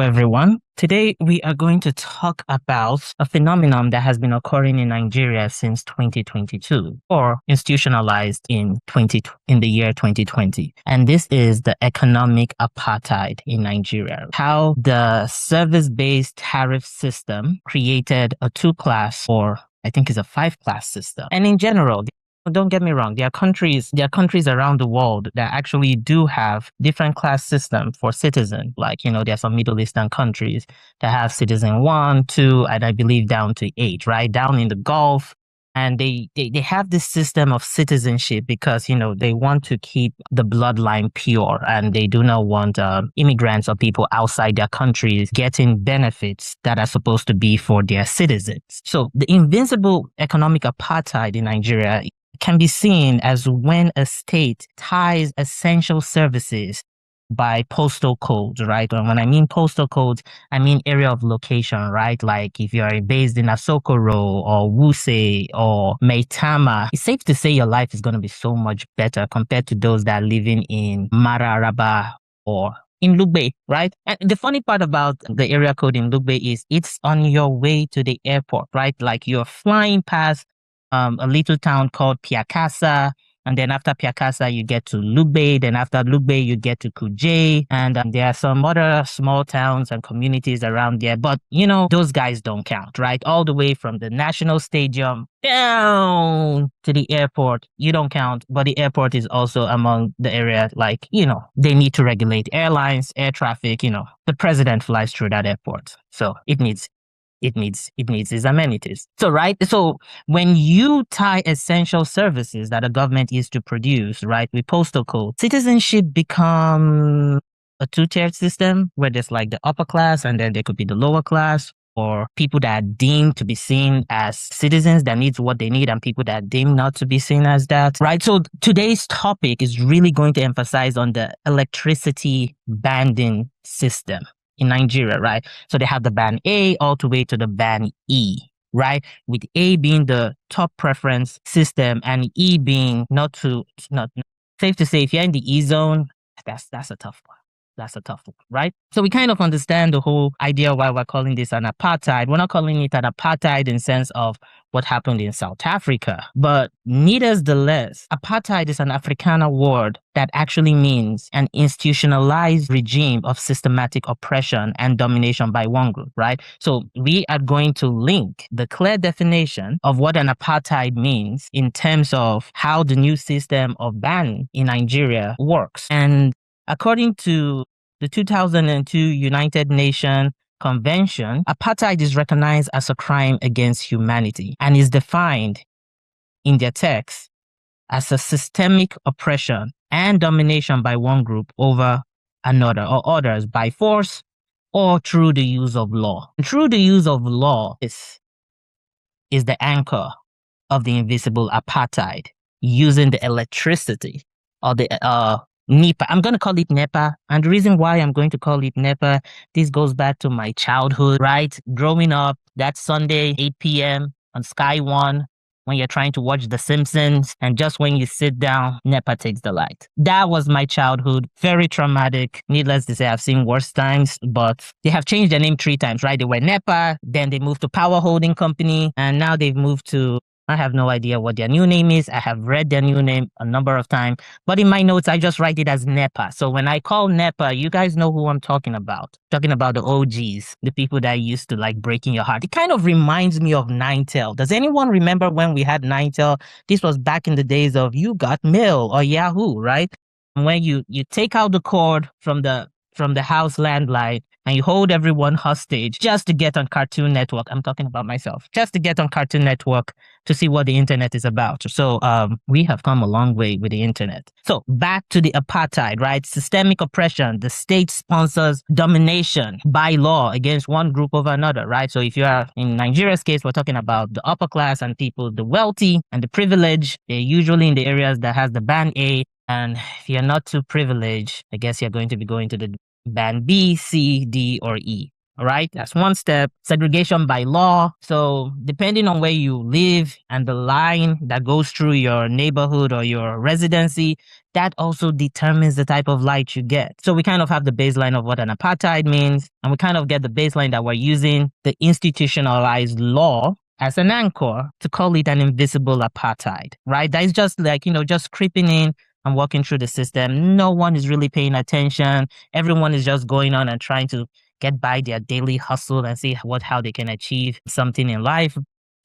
everyone. Today we are going to talk about a phenomenon that has been occurring in Nigeria since 2022 or institutionalized in the year 2020. And this is the economic apartheid in Nigeria. How the service-based tariff system created a two-class, or I think is a five-class system. And in general, don't get me wrong, there are countries around the world that actually do have different class system for citizens. Like, there are some Middle Eastern countries that have citizen 1, 2, and I believe down to 8, right? Down in the Gulf. And they have this system of citizenship because, they want to keep the bloodline pure and they do not want immigrants or people outside their countries getting benefits that are supposed to be for their citizens. So the invincible economic apartheid in Nigeria can be seen as when a state ties essential services by postal codes, right? And when I mean postal codes, I mean area of location, right? Like if you're based in Asokoro or Wuse or Maitama, it's safe to say your life is going to be so much better compared to those that are living in Mararaba or in Lugbe, right? And the funny part about the area code in Lugbe is it's on your way to the airport, right? Like you're flying past a little town called Piakasa. And then after Piakasa, you get to Lugbe. Then after Lugbe, you get to Kuje. And there are some other small towns and communities around there. But, those guys don't count, right? All the way from the national stadium down to the airport, you don't count. But the airport is also among the area, like, they need to regulate airlines, air traffic, the president flies through that airport. So it needs its amenities. So when you tie essential services that a government is to produce, right, with postal code, citizenship become a two-tiered system where there's like the upper class and then there could be the lower class, or people that are deemed to be seen as citizens that needs what they need and people that are deemed not to be seen as that, right? So today's topic is really going to emphasize on the electricity banding system in Nigeria, right? So they have the band A all the way to the band E, right? With A being the top preference system and E being not safe to say if you're in the E zone, that's a tough one. That's a tough one, right? So we kind of understand the whole idea why we're calling this an apartheid. We're not calling it an apartheid in the sense of what happened in South Africa, but nevertheless, apartheid is an Afrikaner word that actually means an institutionalized regime of systematic oppression and domination by one group, right? So we are going to link the clear definition of what an apartheid means in terms of how the new system of ban in Nigeria works. And according to the 2002 United Nations Convention, apartheid is recognized as a crime against humanity and is defined in their text as a systemic oppression and domination by one group over another or others by force or through the use of law. And through the use of law is the anchor of the invisible apartheid, using the electricity or the NEPA. I'm going to call it NEPA. And the reason why I'm going to call it NEPA, this goes back to my childhood, right? Growing up, that Sunday, 8 p.m. on Sky One, when you're trying to watch The Simpsons, and just when you sit down, NEPA takes the light. That was my childhood. Very traumatic. Needless to say, I've seen worse times, but they have changed their name 3 times, right? They were NEPA, then they moved to Power Holding Company, and now they've moved to, I have no idea what their new name is. I have read their new name a number of times, but in my notes, I just write it as NEPA. So when I call NEPA, you guys know who I'm talking about. Talking about the OGs, the people that used to like breaking your heart. It kind of reminds me of Ninetel. Does anyone remember when we had Ninetel? This was back in the days of You Got Mail or Yahoo, right? When you take out the cord from the house landline and you hold everyone hostage just to get on Cartoon Network. I'm talking about myself. Just to get on Cartoon Network to see what the internet is about. So we have come a long way with the internet. So back to the apartheid, right? Systemic oppression. The state sponsors domination by law against one group over another, right? So if you are, in Nigeria's case, we're talking about the upper class and people, the wealthy and the privileged. They're usually in the areas that has the band A. And if you're not too privileged, I guess you're going to be going to the band B, C, D, or E. All right, that's one step. Segregation by law. So depending on where you live and the line that goes through your neighborhood or your residency, that also determines the type of light you get. So we kind of have the baseline of what an apartheid means, and we kind of get the baseline that we're using the institutionalized law as an anchor to call it an invisible apartheid, right? That is just like, just creeping in and walking through the system. No one is really paying attention. Everyone is just going on and trying to get by their daily hustle and see how they can achieve something in life.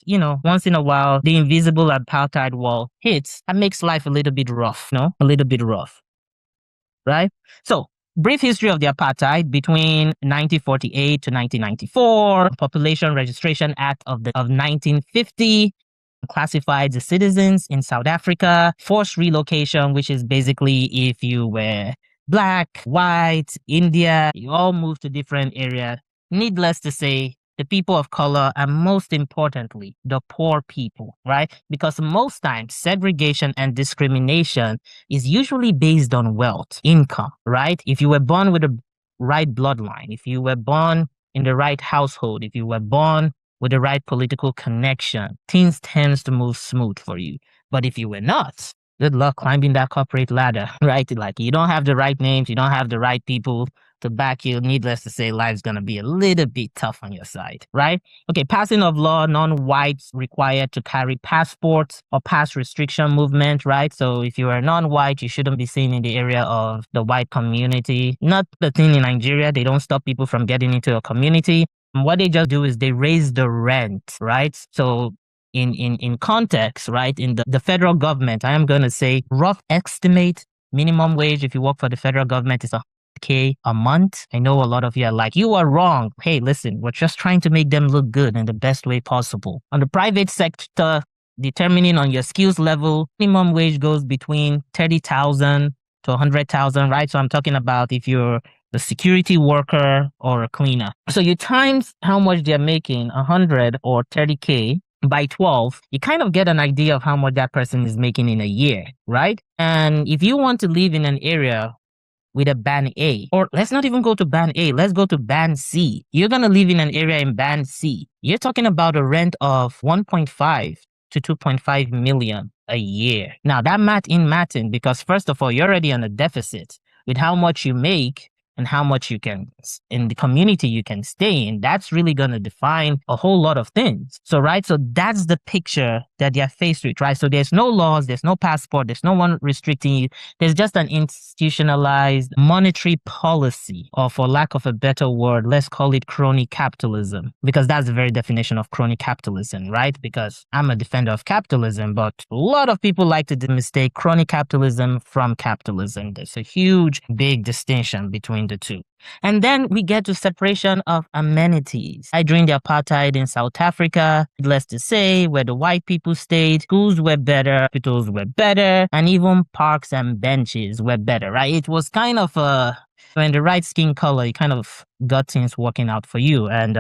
Once in a while, the invisible apartheid wall hits and makes life a little bit rough, a little bit rough, right? So, brief history of the apartheid between 1948 to 1994, Population Registration Act of 1950, classified the citizens in South Africa, forced relocation, which is basically if you were Black, white, India, you all moved to different areas. Needless to say, the people of color, and most importantly, the poor people, right? Because most times segregation and discrimination is usually based on wealth, income, right? If you were born with the right bloodline, if you were born in the right household, if you were born with the right political connection, things tends to move smooth for you. But if you were not, good luck climbing that corporate ladder, right? Like you don't have the right names, you don't have the right people to back you. Needless to say, life's going to be a little bit tough on your side, right? Okay, passing of law, non-whites required to carry passports or pass restriction movement, right? So if you are non-white, you shouldn't be seen in the area of the white community. Not the thing in Nigeria, they don't stop people from getting into a community. What they just do is they raise the rent, right? So in context, right, in the federal government, I am going to say rough estimate minimum wage if you work for the federal government is $100K a month. I know a lot of you are like, you are wrong. Hey, listen, we're just trying to make them look good in the best way possible. On the private sector, determining on your skills level, minimum wage goes between 30,000 to 100,000, right? So I'm talking about if you're a security worker or a cleaner. So you times how much they're making, 100 or 30K by 12, you kind of get an idea of how much that person is making in a year, right? And if you want to live in an area with a band A, or let's not even go to band A, let's go to band C. You're going to live in an area in band C. You're talking about a rent of 1.5 to 2.5 million a year. Now that math in matting, because first of all, you're already on a deficit with how much you make and how much you can, in the community you can stay in. That's really going to define a whole lot of things. So, right, so that's the picture that they're faced with, right? So there's no laws, there's no passport, there's no one restricting you. There's just an institutionalized monetary policy, or for lack of a better word, let's call it crony capitalism, because that's the very definition of crony capitalism, right? Because I'm a defender of capitalism, but a lot of people like to mistake crony capitalism from capitalism. There's a huge, big distinction between the two. And then we get to separation of amenities. During the apartheid in South Africa, needless to say, where the white people stayed, schools were better, hospitals were better, and even parks and benches were better, right? It was kind of when the right skin color, you kind of got things working out for you. And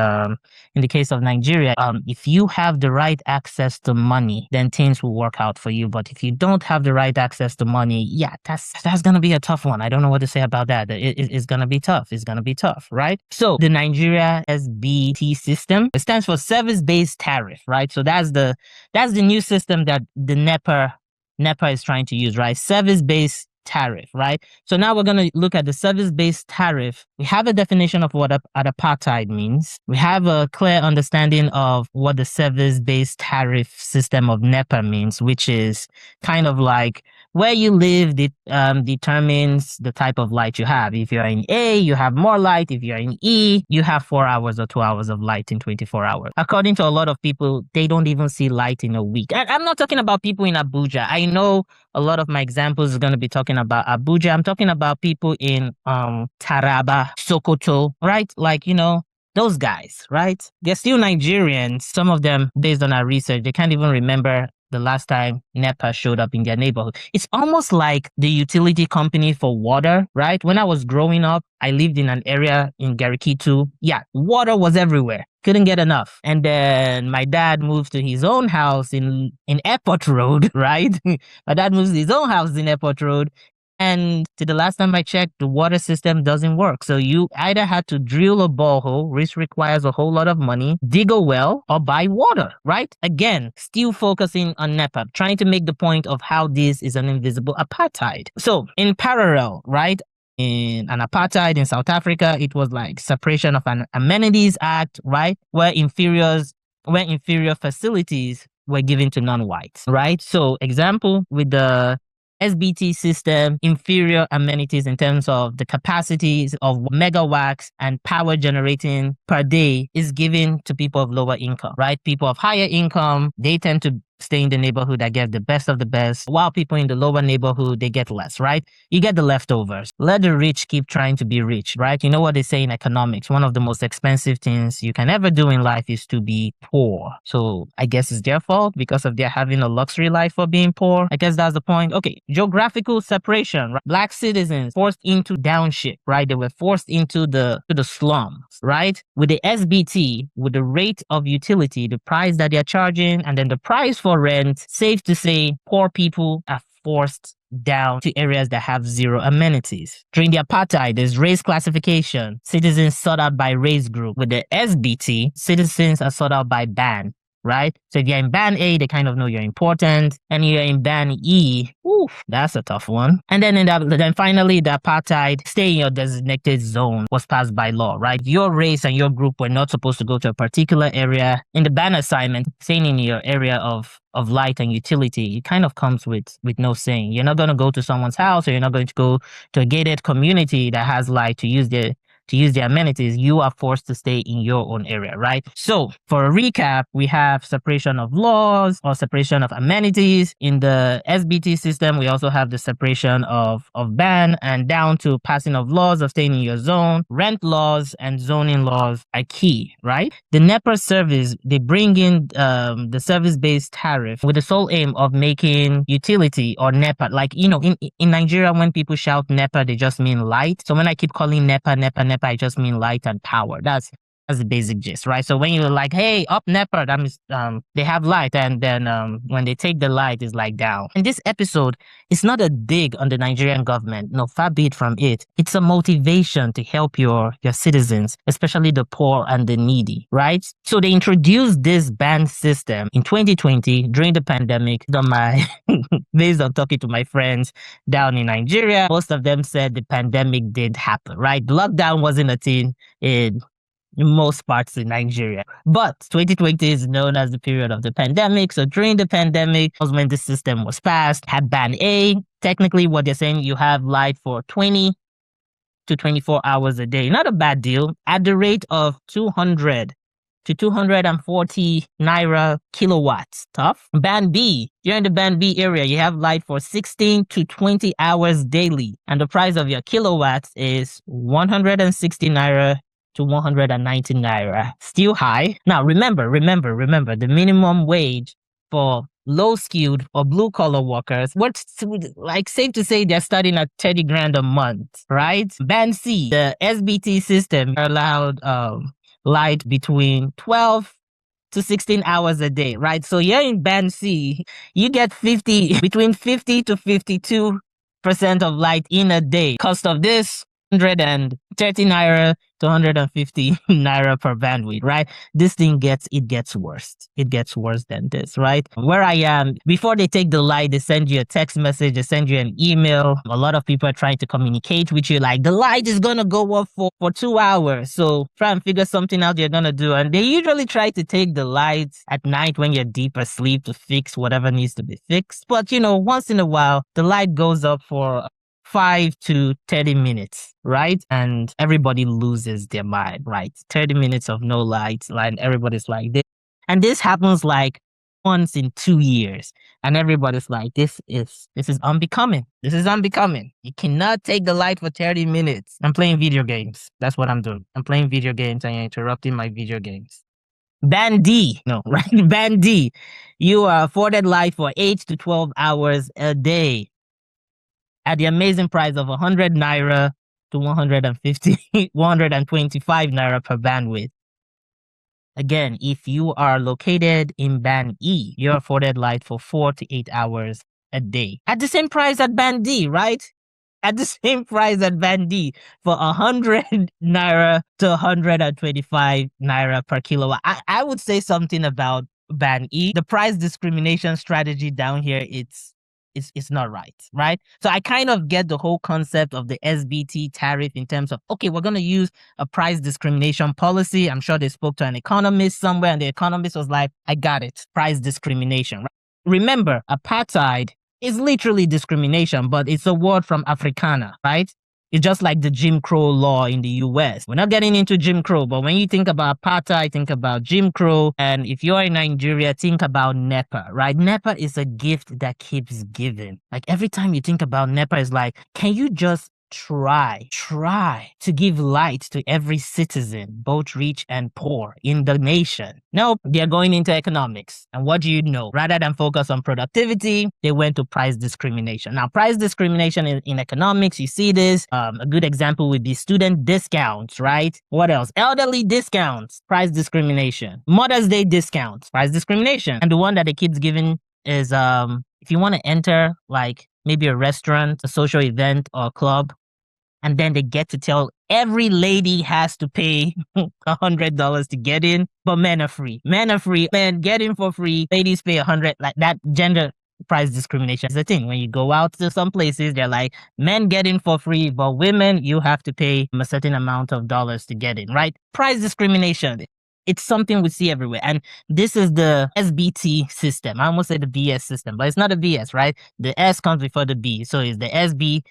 in the case of Nigeria, if you have the right access to money, then things will work out for you. But if you don't have the right access to money, yeah, that's going to be a tough one. I don't know what to say about that. It's going to be tough. It's going to be tough, right? So the Nigeria SBT system, it stands for service-based tariff, right? So that's the new system that the NEPA is trying to use, right? Service-based tariff, right? So now we're going to look at the service-based tariff. We have a definition of what apartheid means. We have a clear understanding of what the service-based tariff system of NEPA means, which is kind of like where you live determines the type of light you have. If you're in A, you have more light. If you're in E, you have 4 hours or 2 hours of light in 24 hours. According to a lot of people, they don't even see light in a week. I'm not talking about people in Abuja. I know a lot of my examples are going to be talking about Abuja. I'm talking about people in Taraba, Sokoto, right? Like, those guys, right? They're still Nigerians. Some of them, based on our research, they can't even remember the last time NEPA showed up in their neighborhood. It's almost like the utility company for water, right? When I was growing up, I lived in an area in Garikitu. Yeah, water was everywhere. Couldn't get enough. And then my dad moved to his own house in Airport Road, right? My dad moved to his own house in Airport Road. And to the last time I checked, the water system doesn't work. So you either had to drill a borehole, which requires a whole lot of money, dig a well, or buy water, right? Again, still focusing on NEPA, trying to make the point of how this is an invisible apartheid. So in parallel, right? In an apartheid in South Africa, it was like separation of an amenities act, right? Where inferior facilities were given to non-whites, right? So example with the SBT system, inferior amenities in terms of the capacities of megawatts and power generating per day is given to people of lower income, right? People of higher income, they tend to stay in the neighborhood that get the best of the best, while people in the lower neighborhood, they get less, right? You get the leftovers. Let the rich keep trying to be rich, right? You know what they say in economics? One of the most expensive things you can ever do in life is to be poor. So I guess it's their fault because of their having a luxury life for being poor. I guess that's the point. Okay, geographical separation, right? Black citizens forced into township, right? They were forced into the slums, right? With the SBT, with the rate of utility, the price that they're charging, and then the price for rent, safe to say, poor people are forced down to areas that have zero amenities. During the apartheid, there's race classification. Citizens sought out by race group. With the SBT, citizens are sought out by band, right? So if you're in band A, they kind of know you're important. And you're in band E, oof, that's a tough one. And then finally, the apartheid, stay in your designated zone was passed by law, right? Your race and your group were not supposed to go to a particular area. In the ban assignment, staying in your area of light and utility, it kind of comes with no saying. You're not going to go to someone's house, or you're not going to go to a gated community that has light to use their amenities. You are forced to stay in your own area, right? So for a recap, we have separation of laws or separation of amenities. In the SBT system, we also have the separation of ban and down to passing of laws of staying in your zone. Rent laws and zoning laws are key, right? The NEPA service, they bring in the service-based tariff with the sole aim of making utility or NEPA, like, in Nigeria, when people shout NEPA, they just mean light. So when I keep calling NEPA, I just mean light and power. That's the basic gist, right? So when you're like, hey, up NEPA, that means they have light, and then when they take the light, it's like down. And this episode is not a dig on the Nigerian government. No, far be it from it. It's a motivation to help your citizens, especially the poor and the needy, right? So they introduced this ban system in 2020 during the pandemic. Based on talking to my friends down in Nigeria, most of them said the pandemic did happen, right? Lockdown wasn't a thing in most parts in Nigeria. But 2020 is known as the period of the pandemic. So during the pandemic was when the system was passed, had ban A. Technically, what they're saying, you have light for 20 to 24 hours a day. Not a bad deal. At the rate of 200 to 240 naira kilowatts. Tough. Band B. During the Band B area, you have light for 16 to 20 hours daily. And the price of your kilowatts is 160 naira to 190 naira. Still high. Now, remember, the minimum wage for low skewed or blue collar workers, what's like safe to say they're starting at 30 grand a month, right? Band C, the SBT system allowed light between 12 to 16 hours a day, right? So you're in Band C, you get between 50 to 52% of light in a day. Cost of this, 130 naira to 150 naira per bandwidth, right? This thing gets worse. It gets worse than this, right? Where I am, before they take the light, they send you a text message, they send you an email. A lot of people are trying to communicate with you, like, the light is gonna go up for 2 hours. So try and figure something out you're gonna do. And they usually try to take the light at night when you're deep asleep to fix whatever needs to be fixed. But once in a while, the light goes up for 5 to 30 minutes, right? And everybody loses their mind, right? 30 minutes of no light, and everybody's like this. And this happens like once in 2 years. And everybody's like, this is unbecoming. This is unbecoming. You cannot take the light for 30 minutes. I'm playing video games. That's what I'm doing. I'm playing video games and you're interrupting my video games. Band D, no, right? Band D, you are afforded light for 8 to 12 hours a day at the amazing price of 100 naira to 125 naira per bandwidth. Again, if you are located in Band E, you're afforded light for 4 to 8 hours a day. At the same price at Band D, right? at the same price at Band D for 100 naira to 125 naira per kilowatt. I would say something about Band E. The price discrimination strategy down here, it's not right, right? So I kind of get the whole concept of the SBT tariff in terms of, okay, we're going to use a price discrimination policy. I'm sure they spoke to an economist somewhere and the economist was like, I got it, price discrimination. Right? Remember, apartheid is literally discrimination, but it's a word from Africana, right? It's just like the Jim Crow law in the US. We're not getting into Jim Crow, but when you think about apartheid, think about Jim Crow. And if you're in Nigeria, think about NEPA, right? NEPA is a gift that keeps giving. Like every time you think about NEPA, it's like, can you just try to give light to every citizen, both rich and poor in the nation? Nope, they're going into economics. And what do you know? Rather than focus on productivity, they went to price discrimination. Now, price discrimination in economics, you see this. A good example would be student discounts, right? What else? Elderly discounts, price discrimination. Mother's Day discounts, price discrimination. And the one that the kids giving is if you want to enter like maybe a restaurant, a social event or a club, and then they get to tell every lady has to pay $100 to get in, but men are free. Men are free. Men get in for free. Ladies pay 100. Like that gender price discrimination is a thing. When you go out to some places, they're like, men get in for free, but women, you have to pay a certain amount of dollars to get in, right? Price discrimination. It's something we see everywhere. And this is the SBT system. I almost said the BS system, but it's not a BS, right? The S comes before the B. So it's the SBT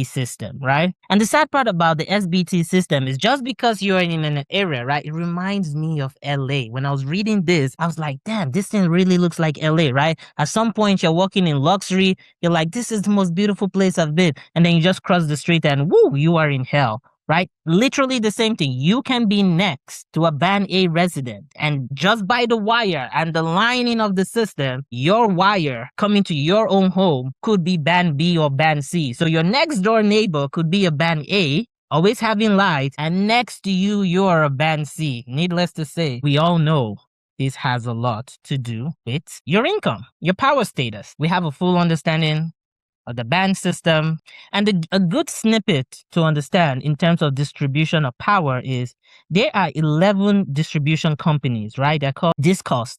system, right? And the sad part about the SBT system is just because you're in an area, right? It reminds me of LA. When I was reading this, I was like, damn, this thing really looks like LA, right? At some point, you're walking in luxury. You're like, this is the most beautiful place I've been. And then you just cross the street and woo, you are in hell. Right? Literally the same thing. You can be next to a Band A resident, and just by the wire and the lining of the system, your wire coming to your own home could be Band B or Band C. So your next door neighbor could be a Band A, always having light, and next to you, you're a Band C. Needless to say, we all know this has a lot to do with your income, your power status. We have a full understanding of the band system. And a good snippet to understand in terms of distribution of power is there are 11 distribution companies, right? They're called discos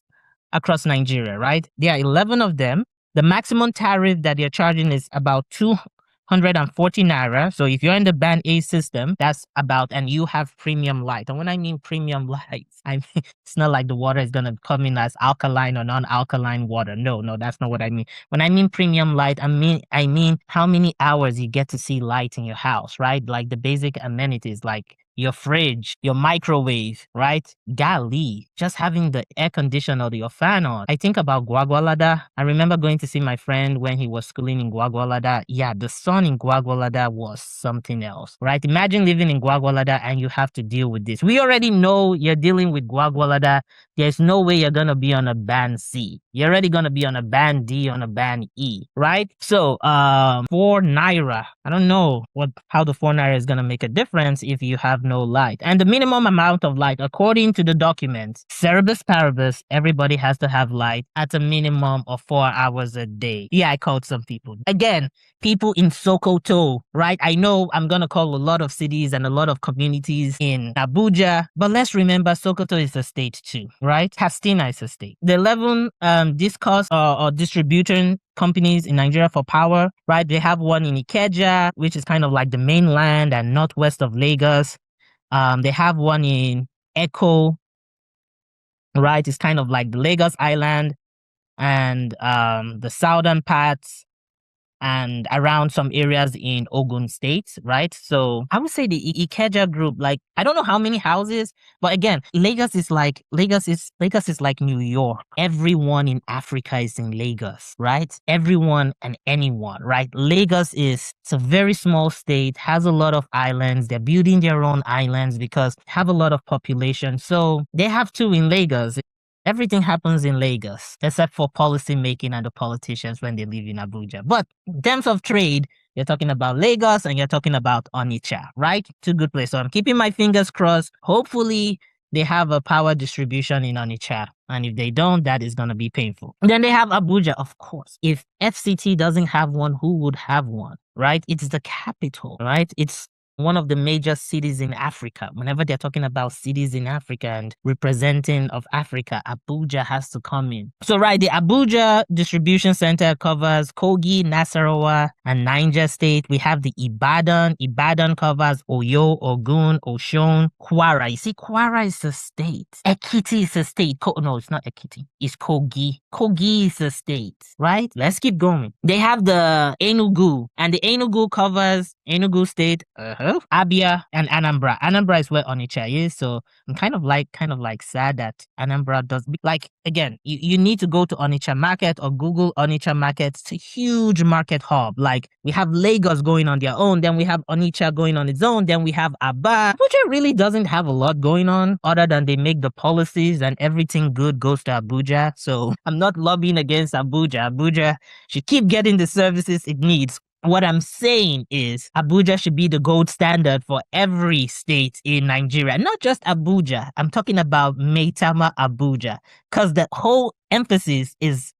across Nigeria, right? There are 11 of them. The maximum tariff that they're charging is about 240 naira. So if you're in the Band A system, that's about, and you have premium light. And when I mean premium light, I mean, it's not like the water is going to come in as alkaline or non-alkaline water. No, that's not what I mean. When I mean premium light, I mean how many hours you get to see light in your house, right? Like the basic amenities, like your fridge, your microwave, right? Golly, just having the air conditioner or your fan on. I think about Gwagwalada. I remember going to see my friend when he was schooling in Gwagwalada. Yeah, the sun in Gwagwalada was something else, right? Imagine living in Gwagwalada and you have to deal with this. We already know you're dealing with Gwagwalada. There's no way you're going to be on a Band C. You're already going to be on a Band D, on a Band E, right? So, 4 naira. I don't know how the 4 naira is going to make a difference if you have no light. And the minimum amount of light, according to the document, cerebus paribus, everybody has to have light at a minimum of 4 hours a day. Yeah, I called some people. Again, people in Sokoto, right? I know I'm going to call a lot of cities and a lot of communities in Abuja, but let's remember Sokoto is a state too, right? Castina is a state. The 11 discos or distribution companies in Nigeria for power, right? They have one in Ikeja, which is kind of like the mainland and northwest of Lagos. They have one in Echo, right? It's kind of like the Lagos Island and the southern parts and around some areas in Ogun State, right? So I would say the Ikeja group, like, I don't know how many houses, but again, Lagos is like New York. Everyone in Africa is in Lagos, right? Everyone and anyone, right? It's a very small state, has a lot of islands. They're building their own islands because they have a lot of population. So they have two in Lagos. Everything happens in Lagos, except for policy making and the politicians when they live in Abuja. But in terms of trade, you're talking about Lagos and you're talking about Onitsha, right? Two good places. So I'm keeping my fingers crossed. Hopefully, they have a power distribution in Onitsha. And if they don't, that is going to be painful. Then they have Abuja, of course. If FCT doesn't have one, who would have one, right? It's the capital, right? It's one of the major cities in Africa. Whenever they're talking about cities in Africa and representing of Africa, Abuja has to come in. So, right, the Abuja distribution center covers Kogi, Nasarawa, and Niger State. We have the Ibadan. Ibadan covers Oyo, Ogun, Oshun, Kwara. You see, Kwara is a state. Ekiti is a state. No, it's not Ekiti. It's Kogi. Kogi is a state, right? Let's keep going. They have the Enugu, and the Enugu covers Enugu State, Abia, and Anambra. Anambra is where Onitsha is, so I'm kind of like sad that Anambra does. Like, again, you need to go to Onitsha Market or Google Onitsha Market. It's a huge market hub. Like, we have Lagos going on their own, then we have Onitsha going on its own, then we have Aba. Abuja really doesn't have a lot going on other than they make the policies and everything good goes to Abuja. So I'm not lobbying against Abuja. Abuja should keep getting the services it needs. What I'm saying is Abuja should be the gold standard for every state in Nigeria, not just Abuja. I'm talking about Maitama Abuja, because the whole emphasis is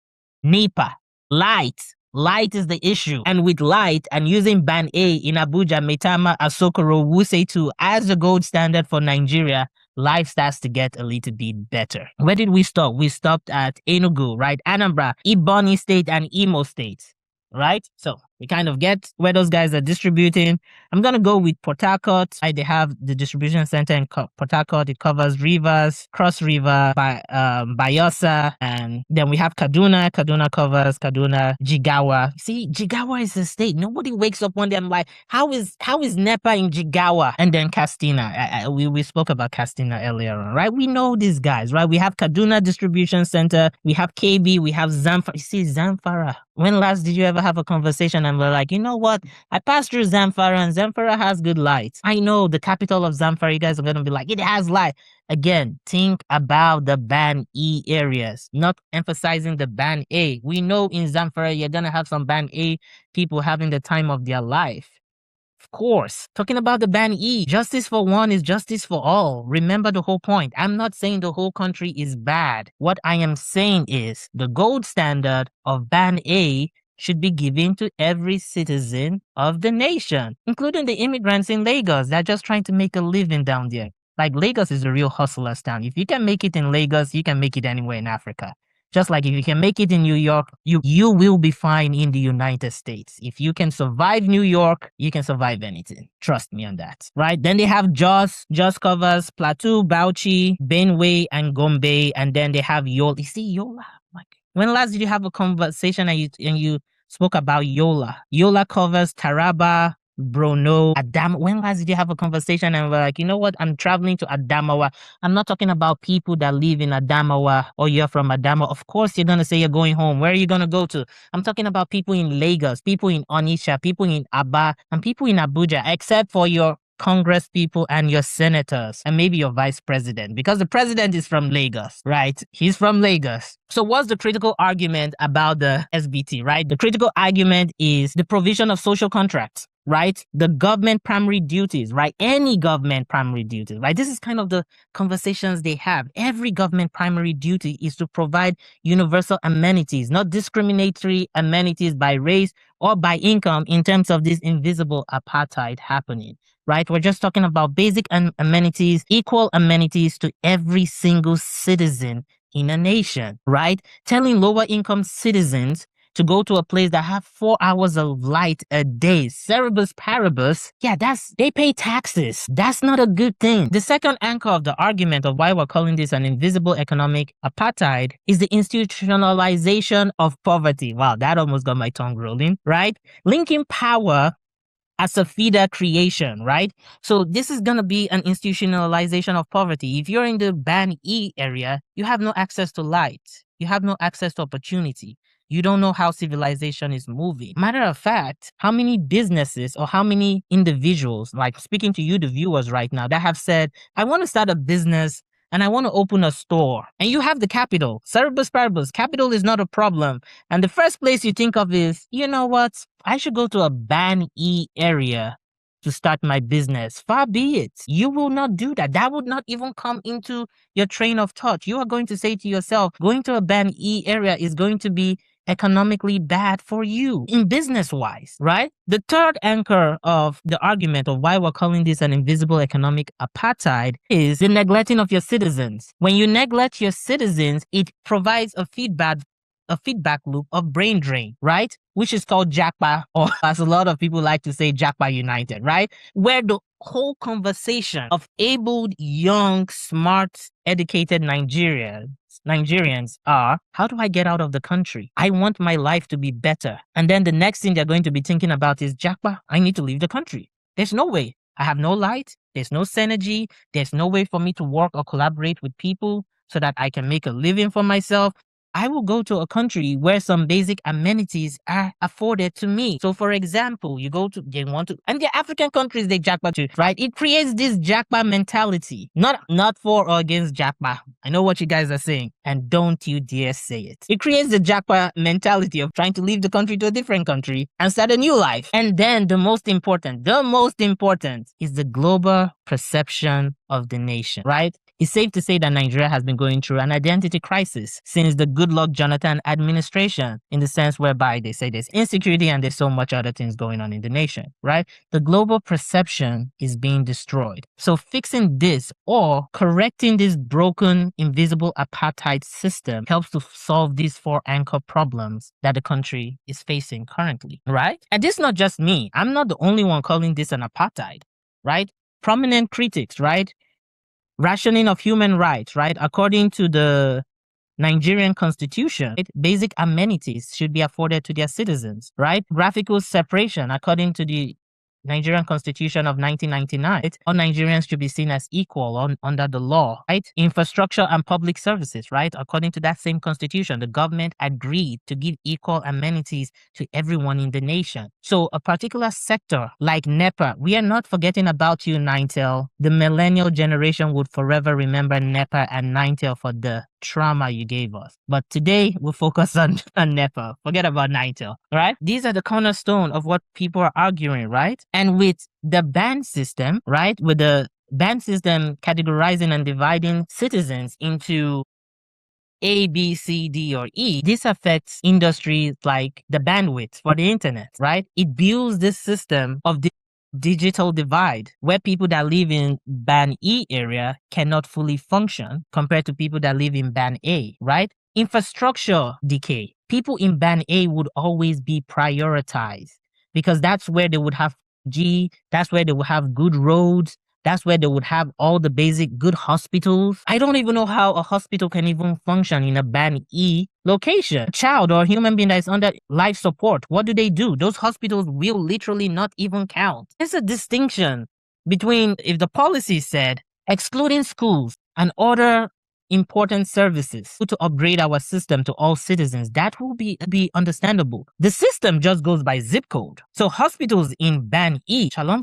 NEPA, light. Light is the issue. And with light and using Band A in Abuja, Maitama, Asokoro, Wuse 2 as the gold standard for Nigeria, life starts to get a little bit better. Where did we stop? We stopped at Enugu, right? Anambra, Ebonyi State, and Imo State, right? So we kind of get where those guys are distributing. I'm going to go with Port Harcourt. They have the distribution center in Port Harcourt. It covers Rivers, Cross River, Bayelsa, and then we have Kaduna. Kaduna covers Kaduna, Jigawa. See, Jigawa is a state. Nobody wakes up one day and like, how is NEPA in Jigawa? And then Castina. We spoke about Castina earlier on, right? We know these guys, right? We have Kaduna Distribution Center. We have KB. We have Zamfara. You see, Zamfara. When last did you ever have a conversation and we're like, you know what? I passed through Zamfara and Zamfara has good light. I know the capital of Zamfara, you guys are going to be like, it has light. Again, think about the Band E areas, not emphasizing the Band A. We know in Zamfara, you're going to have some Band A people having the time of their life. Of course, talking about the Band E, justice for one is justice for all. Remember the whole point. I'm not saying the whole country is bad. What I am saying is the gold standard of Band A should be given to every citizen of the nation, including the immigrants in Lagos that are just trying to make a living down there. Like, Lagos is a real hustler's town. If you can make it in Lagos, you can make it anywhere in Africa. Just like if you can make it in New York, you will be fine in the United States. If you can survive New York, you can survive anything. Trust me on that, right? Then they have Jos. Jos covers Plateau, Bauchi, Benue, and Gombe. And then they have Yola. You see, Yola? Like, when last did you have a conversation and you spoke about Yola? Yola covers Taraba, Brno, Adam. When last did you have a conversation and we're like, you know what? I'm traveling to Adamawa. I'm not talking about people that live in Adamawa or you're from Adamawa. Of course, you're going to say you're going home. Where are you going to go to? I'm talking about people in Lagos, people in Onitsha, people in Aba, and people in Abuja, except for your Congress people and your senators and maybe your vice president, because the president is from Lagos, right? He's from Lagos. So what's the critical argument about the SBT, right? The critical argument is the provision of social contracts, right? The government primary duties, right? Any government primary duties, right? This is kind of the conversations they have. Every government primary duty is to provide universal amenities, not discriminatory amenities by race or by income in terms of this invisible apartheid happening, right? We're just talking about basic amenities, equal amenities to every single citizen in a nation, right? Telling lower income citizens to go to a place that have 4 hours of light a day, cerebus paribus, yeah, they pay taxes. That's not a good thing. The second anchor of the argument of why we're calling this an invisible economic apartheid is the institutionalization of poverty. Wow, that almost got my tongue rolling, right? Linking power as a feeder creation, right? So this is going to be an institutionalization of poverty. If you're in the Band E area, you have no access to light. You have no access to opportunity. You don't know how civilization is moving. Matter of fact, how many businesses or how many individuals, like speaking to you, the viewers right now, that have said, I want to start a business and I want to open a store. And you have the capital. Cerebus paribus, capital is not a problem. And the first place you think of is, you know what? I should go to a Band E area to start my business. Far be it. You will not do that. That would not even come into your train of thought. You are going to say to yourself, going to a Band E area is going to be economically bad for you in business wise, right? The third anchor of the argument of why we're calling this an invisible economic apartheid is the neglecting of your citizens. When you neglect your citizens, it provides a feedback loop of brain drain, right? Which is called Jackpa, or as a lot of people like to say, Jackpa United, right? Where the whole conversation of abled, young, smart, educated Nigerians are, how do I get out of the country? I want my life to be better. And then the next thing they're going to be thinking about is, Jackpa, I need to leave the country. There's no way. I have no light. There's no synergy. There's no way for me to work or collaborate with people so that I can make a living for myself. I will go to a country where some basic amenities are afforded to me. So, for example, and the African countries, they jackpot too, right? It creates this jackpot mentality. Not for or against jackpot. I know what you guys are saying, and don't you dare say it. It creates the jackpot mentality of trying to leave the country to a different country and start a new life. And then the most important is the global perception of the nation, right? It's safe to say that Nigeria has been going through an identity crisis since the Goodluck Jonathan administration, in the sense whereby they say there's insecurity and there's so much other things going on in the nation, right? The global perception is being destroyed. So fixing this or correcting this broken, invisible apartheid system helps to solve these four anchor problems that the country is facing currently, right? And this is not just me. I'm not the only one calling this an apartheid, right? Prominent critics, right? Rationing of human rights, right? According to the Nigerian constitution, basic amenities should be afforded to their citizens, right? Graphical separation, according to the Nigerian Constitution of 1999, all Nigerians should be seen as equal under the law, right? Infrastructure and public services, right? According to that same constitution, the government agreed to give equal amenities to everyone in the nation. So a particular sector like NEPA, we are not forgetting about you, Ninetel. The millennial generation would forever remember NEPA and Ninetel for the trauma you gave us. But today we'll focus on NEPA. Forget about Ninetel, right? These are the cornerstone of what people are arguing, right? And with the band system, right? With the band system categorizing and dividing citizens into A, B, C, D, or E, this affects industries like the bandwidth for the internet, right? It builds this system of the digital divide where people that live in band E area cannot fully function compared to people that live in band A, right? Infrastructure decay. People in band A would always be prioritized because that's where they would have that's where they would have good roads, that's where they would have all the basic good hospitals. I don't even know how a hospital can even function in a band E location. A child or a human being that is under life support, what do? Those hospitals will literally not even count. There's a distinction between if the policy said excluding schools and other important services to upgrade our system to all citizens, that will be understandable. The system just goes by zip code. So hospitals in band E, shalom,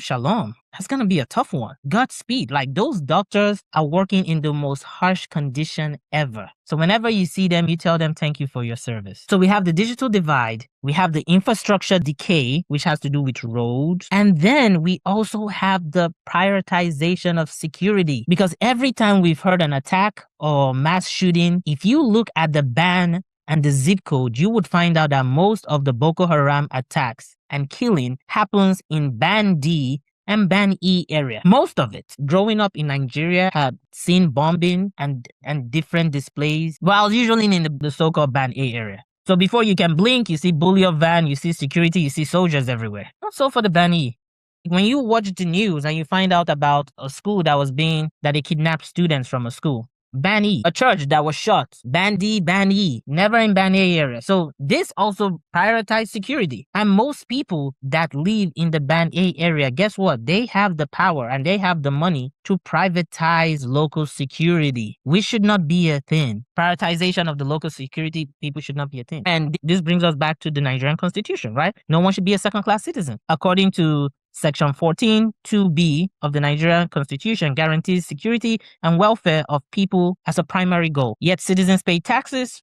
that's going to be a tough one. Godspeed. Like, those doctors are working in the most harsh condition ever. So whenever you see them, you tell them thank you for your service. So we have the digital divide. We have the infrastructure decay, which has to do with roads. And then we also have the prioritization of security. Because every time we've heard an attack or mass shooting, if you look at the ban and the zip code, you would find out that most of the Boko Haram attacks and killing happens in band D and band E area. Most of it. Growing up in Nigeria, had seen bombing and different displays, while usually in the so-called band A area. So before you can blink, you see bullion van, you see security, you see soldiers everywhere. Not so for the band E. When you watch the news and you find out about a school that they kidnapped students from a school, band E. A church that was shot, band D, band E, never in band A area. So this also prioritized security. And most people that live in the band A area, guess what? They have the power and they have the money to privatize local security, which should not be a thing. Prioritization of the local security people should not be a thing. And this brings us back to the Nigerian constitution, right? No one should be a second-class citizen. According to Section 14, 2B of the Nigerian Constitution guarantees security and welfare of people as a primary goal. Yet citizens pay taxes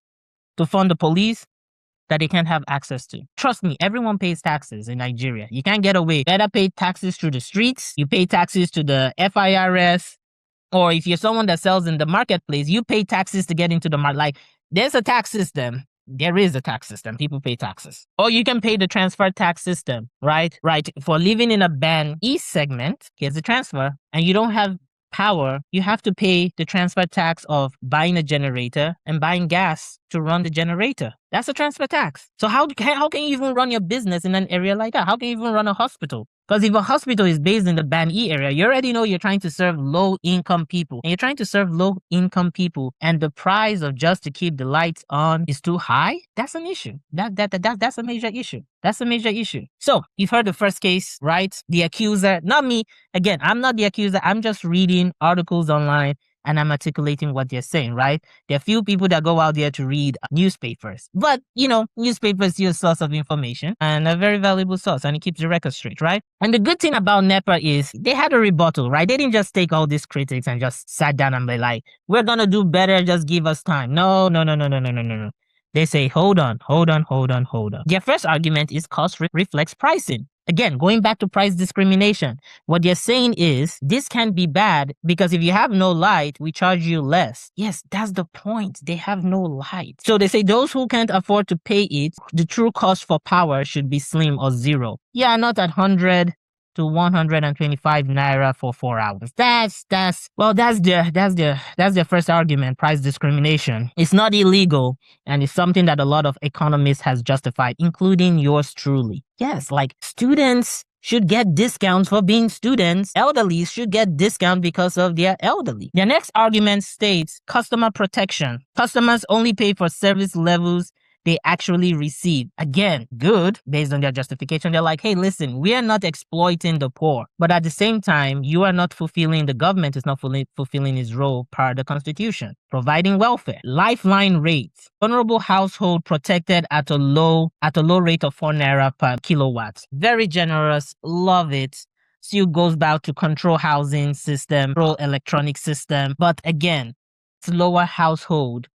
to fund the police, that they can't have access to. Trust me, everyone pays taxes in Nigeria. You can't get away. You better pay taxes through the streets. You pay taxes to the FIRS. Or if you're someone that sells in the marketplace, you pay taxes to get into the market. Like, there's a tax system. There is a tax system. People pay taxes. Or you can pay the transfer tax system, right? Right. For living in a band E segment, here's the transfer, and you don't have power, you have to pay the transfer tax of buying a generator and buying gas to run the generator. That's a transfer tax. So how can you even run your business in an area like that? How can you even run a hospital? Because if a hospital is based in the Band E area, you already know you're trying to serve low-income people. And you're trying to serve low-income people, and the price of just to keep the lights on is too high. That's an issue. That's a major issue. That's a major issue. So you've heard the first case, right? The accuser, not me. Again, I'm not the accuser. I'm just reading articles online and I'm articulating what they're saying, right? There are few people that go out there to read newspapers. But, newspapers are a source of information and a very valuable source, and it keeps the record straight, right? And the good thing about NEPA is they had a rebuttal, right? They didn't just take all these critics and just sat down and be like, we're going to do better, just give us time. No. They say, hold on. Their first argument is cost reflects pricing. Again, going back to price discrimination, what they're saying is this can be bad because if you have no light, we charge you less. Yes, that's the point. They have no light. So they say those who can't afford to pay it, the true cost for power should be slim or zero. Yeah, not at 100 to 125 naira for 4 hours. That's their first argument, price discrimination. It's not illegal, and it's something that a lot of economists has justified, including yours truly. Yes, like students should get discounts for being students. Elderly should get discount because of their elderly. Their next argument states customer protection. Customers only pay for service levels they actually receive. Again, good, based on their justification. They're like, hey, listen, we are not exploiting the poor. But at the same time, the government is not fulfilling its role per the Constitution. Providing welfare, lifeline rates, vulnerable household protected at a low rate of 4 naira per kilowatt. Very generous, love it. Still goes back to control housing system, control electronic system. But again, it's lower household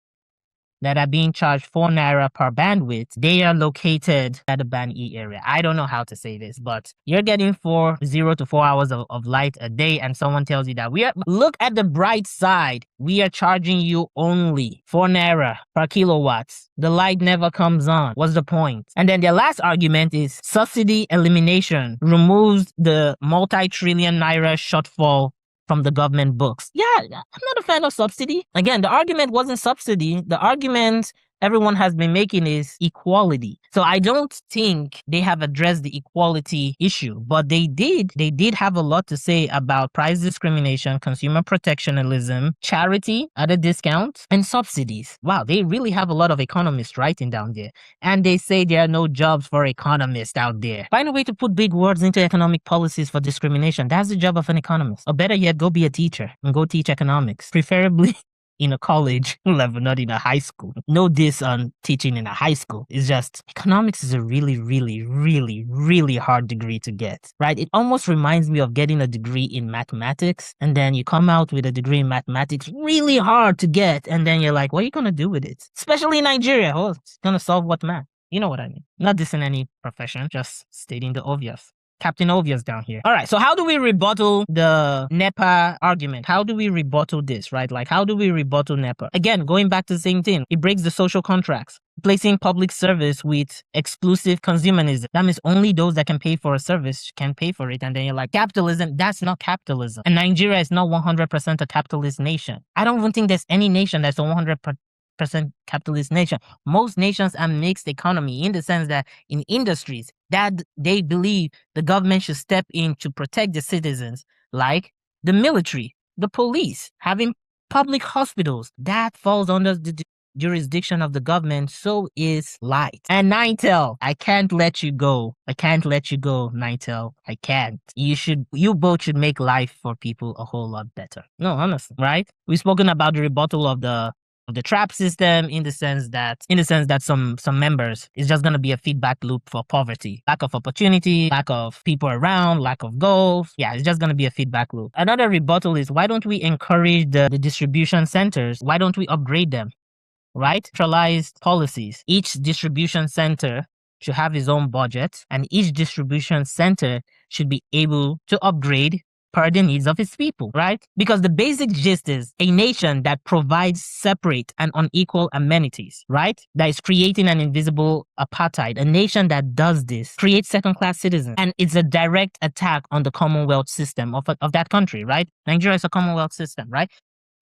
that are being charged 4 naira per bandwidth, they are located at the Band E area. I don't know how to say this, but you're getting 0 to 4 hours of light a day, and someone tells you that look at the bright side. We are charging you only 4 naira per kilowatts. The light never comes on. What's the point? And then their last argument is subsidy elimination removes the multi-trillion naira shortfall from the government books. Yeah, I'm not a fan of subsidy. Again, the argument wasn't subsidy. The argument everyone has been making is equality. So I don't think they have addressed the equality issue, but they did have a lot to say about price discrimination, consumer protectionism, charity at a discount, and subsidies. Wow, they really have a lot of economists writing down there. And they say there are no jobs for economists out there. Find a way to put big words into economic policies for discrimination. That's the job of an economist. Or better yet, go be a teacher and go teach economics. Preferably in a college level, not in a high school. No diss on teaching in a high school. It's just economics is a really, really, really, really hard degree to get, right? It almost reminds me of getting a degree in mathematics, and then you come out with a degree in mathematics, really hard to get, and then you're like, what are you going to do with it? Especially in Nigeria. Oh, it's going to solve what math? You know what I mean. Not dissing any profession, just stating the obvious. Captain Obvious down here. All right, so how do we rebuttal the NEPA argument? How do we rebuttal this, right? Like, how do we rebuttal NEPA? Again, going back to the same thing. It breaks the social contracts, placing public service with exclusive consumerism. That means only those that can pay for a service can pay for it. And then you're like, capitalism, that's not capitalism. And Nigeria is not 100% a capitalist nation. I don't even think there's any nation that's a 100% capitalist nation. Most nations are mixed economy in the sense that in industries that they believe the government should step in to protect the citizens, like the military, the police, having public hospitals, that falls under the jurisdiction of the government. So is light. And Nitel, I can't let you go. Nitel. I can't. You both should make life for people a whole lot better. No, honestly, right? We've spoken about the rebuttal of the trap system in the sense that some members is just going to be a feedback loop for poverty, lack of opportunity, lack of people around, lack of goals. Yeah, it's just going to be a feedback loop. Another rebuttal is, why don't we encourage the distribution centers? Why don't we upgrade them? right? Centralized policies. Each distribution center should have its own budget, and each distribution center should be able to upgrade per the needs of its people, right? Because the basic gist is a nation that provides separate and unequal amenities, right? That is creating an invisible apartheid. A nation that does this creates second-class citizens, and it's a direct attack on the Commonwealth system of that country, right? Nigeria is a Commonwealth system, right?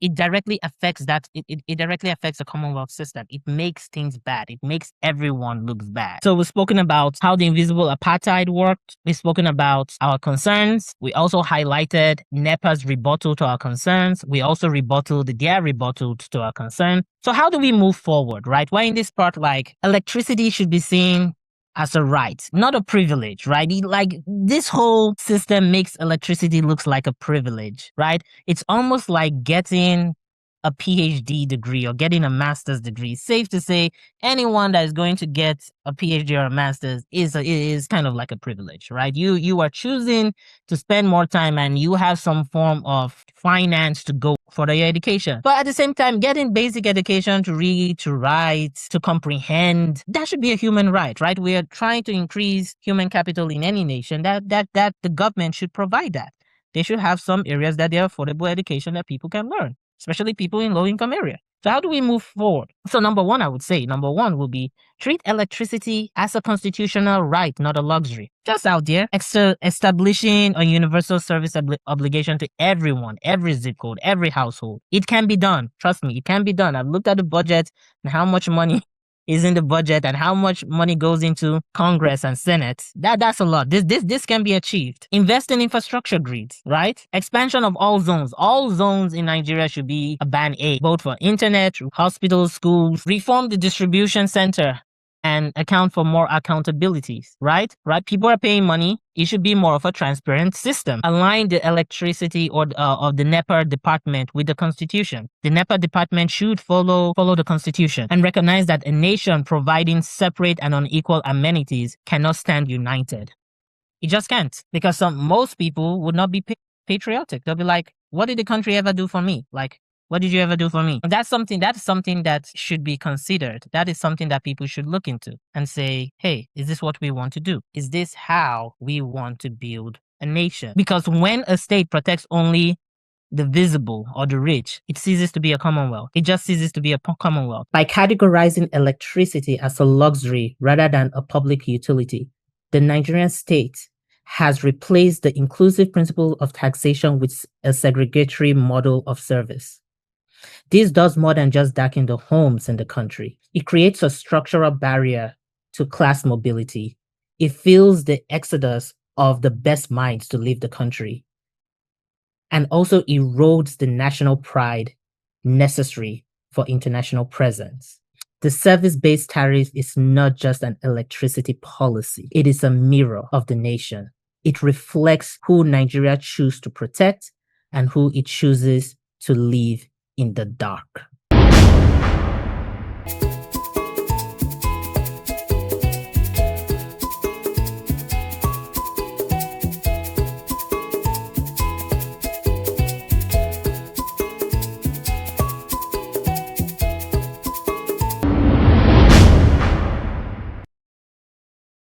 It directly affects that. It directly affects the Commonwealth system. It makes things bad. It makes everyone look bad. So we've spoken about how the invisible apartheid worked. We've spoken about our concerns. We also highlighted NEPA's rebuttal to our concerns. We also rebutted their rebuttal to our concern. So how do we move forward, right? Why in this part, like, electricity should be seen as a right, not a privilege, right? Like, this whole system makes electricity looks like a privilege, right? It's almost like getting a PhD degree or getting a master's degree. Safe to say, anyone that is going to get a PhD or a master's is kind of like a privilege, right? You are choosing to spend more time and you have some form of finance to go for your education. But at the same time, getting basic education to read, to write, to comprehend, that should be a human right, right? We are trying to increase human capital in any nation. That the government should provide that. They should have some areas that they are affordable education that people can learn, especially people in low-income areas. So how do we move forward? So number one will be treat electricity as a constitutional right, not a luxury. Just out there, establishing a universal service obligation to everyone, every zip code, every household. It can be done. Trust me, it can be done. I've looked at the budget and how much money is in the budget and how much money goes into Congress and Senate. That's a lot. This can be achieved. Invest in infrastructure grids, right? Expansion of all zones. All zones in Nigeria should be a band A, both for internet, hospitals, schools. Reform the distribution center and account for more accountabilities, right? Right? People are paying money. It should be more of a transparent system. Align the electricity or of the NEPA department with the constitution. The NEPA department should follow the constitution and recognize that a nation providing separate and unequal amenities cannot stand united. It just can't, because most people would not be patriotic. They'll be like, what did the country ever do for me? Like, what did you ever do for me? And that's something that should be considered. That is something that people should look into and say, hey, is this what we want to do? Is this how we want to build a nation? Because when a state protects only the visible or the rich, it ceases to be a commonwealth. It just ceases to be a commonwealth. By categorizing electricity as a luxury rather than a public utility, the Nigerian state has replaced the inclusive principle of taxation with a segregatory model of service. This does more than just darken the homes in the country. It creates a structural barrier to class mobility. It fuels the exodus of the best minds to leave the country, and also erodes the national pride necessary for international presence. The service-based tariff is not just an electricity policy. It is a mirror of the nation. It reflects who Nigeria chooses to protect and who it chooses to leave in the dark.